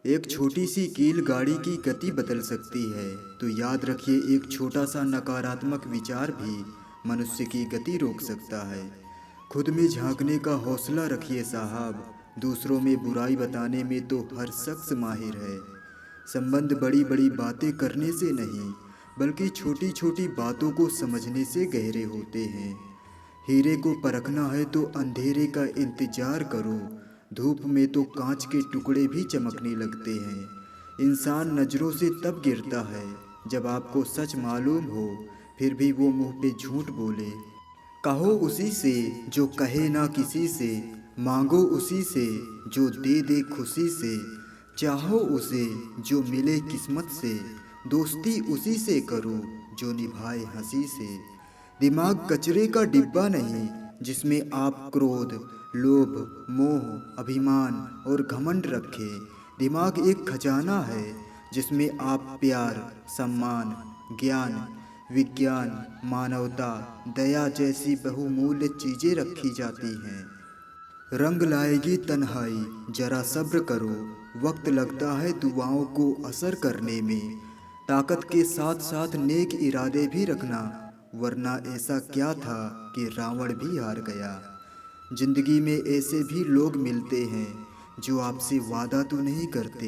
एक छोटी सी कील गाड़ी की गति बदल सकती है, तो याद रखिए एक छोटा सा नकारात्मक विचार भी मनुष्य की गति रोक सकता है। खुद में झांकने का हौसला रखिए साहब, दूसरों में बुराई बताने में तो हर शख्स माहिर है। संबंध बड़ी बड़ी बातें करने से नहीं, बल्कि छोटी छोटी बातों को समझने से गहरे होते हैं। हीरे को परखना है तो अंधेरे का इंतजार करो, धूप में तो कांच के टुकड़े भी चमकने लगते हैं। इंसान नज़रों से तब गिरता है जब आपको सच मालूम हो, फिर भी वो मुंह पे झूठ बोले। कहो उसी से जो कहे ना किसी से, मांगो उसी से जो दे दे खुशी से, चाहो उसे जो मिले किस्मत से, दोस्ती उसी से करो जो निभाए हंसी से। दिमाग कचरे का डिब्बा नहीं जिसमें आप क्रोध, लोभ, मोह, अभिमान और घमंड रखें। दिमाग एक खजाना है जिसमें आप प्यार, सम्मान, ज्ञान, विज्ञान, मानवता, दया जैसी बहुमूल्य चीज़ें रखी जाती हैं। रंग लाएगी तन्हाई, जरा सब्र करो, वक्त लगता है दुआओं को असर करने में। ताकत के साथ साथ नेक इरादे भी रखना, वरना ऐसा क्या था कि रावण भी हार गया। जिंदगी में ऐसे भी लोग मिलते हैं जो आपसे वादा तो नहीं करते,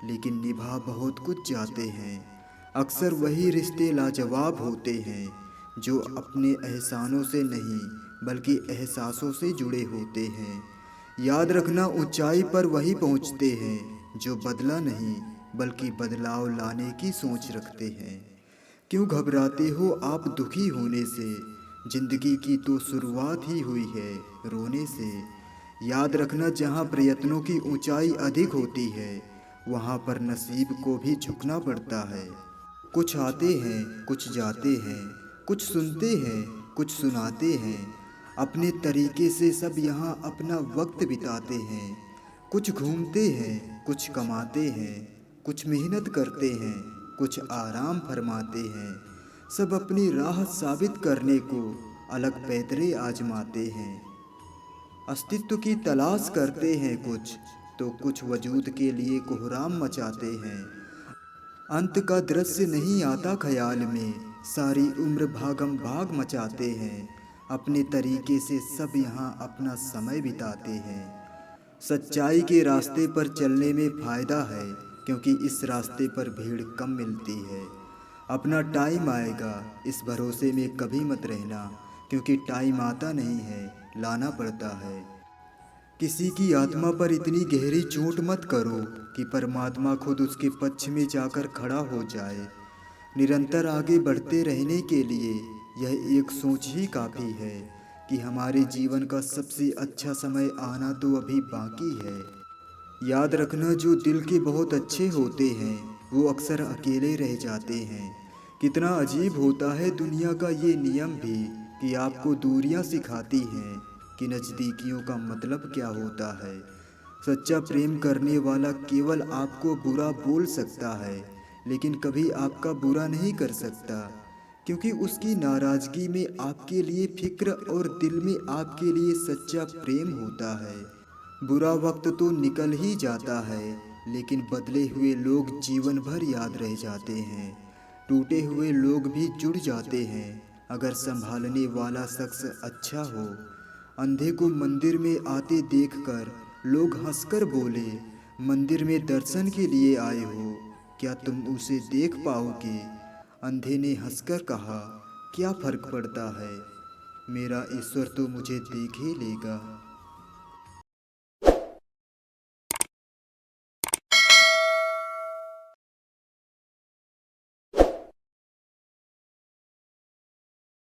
लेकिन निभा बहुत कुछ जाते हैं। अक्सर वही रिश्ते लाजवाब होते हैं जो अपने एहसानों से नहीं, बल्कि एहसासों से जुड़े होते हैं। याद रखना, ऊंचाई पर वही पहुंचते हैं जो बदला नहीं, बल्कि बदलाव लाने की सोच रखते हैं। क्यों घबराते हो आप दुखी होने से? जिंदगी की तो शुरुआत ही हुई है रोने से। याद रखना, जहाँ प्रयत्नों की ऊंचाई अधिक होती है, वहाँ पर नसीब को भी झुकना पड़ता है। कुछ आते हैं, कुछ जाते हैं, कुछ सुनते हैं, कुछ सुनाते हैं। अपने तरीके से सब यहाँ अपना वक्त बिताते हैं। कुछ घूमते हैं, कुछ कमाते हैं, कुछ मेहनत करते हैं, कुछ आराम फरमाते हैं। सब अपनी राह साबित करने को अलग पैतरे आजमाते हैं। अस्तित्व की तलाश करते हैं कुछ, तो कुछ वजूद के लिए कोहराम मचाते हैं। अंत का दृश्य नहीं आता ख्याल में, सारी उम्र भागम भाग मचाते हैं। अपने तरीके से सब यहाँ अपना समय बिताते हैं। सच्चाई के रास्ते पर चलने में फ़ायदा है, क्योंकि इस रास्ते पर भीड़ कम मिलती है। अपना टाइम आएगा, इस भरोसे में कभी मत रहना, क्योंकि टाइम आता नहीं है, लाना पड़ता है। किसी की आत्मा पर इतनी गहरी चोट मत करो कि परमात्मा खुद उसके पक्ष में जाकर खड़ा हो जाए। निरंतर आगे बढ़ते रहने के लिए यह एक सोच ही काफ़ी है कि हमारे जीवन का सबसे अच्छा समय आना तो अभी बाकी है। याद रखना, जो दिल के बहुत अच्छे होते हैं वो अक्सर अकेले रह जाते हैं। कितना अजीब होता है दुनिया का ये नियम भी, कि आपको दूरियां सिखाती हैं कि नज़दीकियों का मतलब क्या होता है। सच्चा प्रेम करने वाला केवल आपको बुरा बोल सकता है, लेकिन कभी आपका बुरा नहीं कर सकता, क्योंकि उसकी नाराज़गी में आपके लिए फिक्र और दिल में आपके लिए सच्चा प्रेम होता है। बुरा वक्त तो निकल ही जाता है, लेकिन बदले हुए लोग जीवन भर याद रह जाते हैं। टूटे हुए लोग भी जुड़ जाते हैं अगर संभालने वाला शख्स अच्छा हो। अंधे को मंदिर में आते देखकर लोग हंसकर बोले, मंदिर में दर्शन के लिए आए हो, क्या तुम उसे देख पाओगे? अंधे ने हंसकर कहा, क्या फर्क पड़ता है, मेरा ईश्वर तो मुझे देख ही लेगा।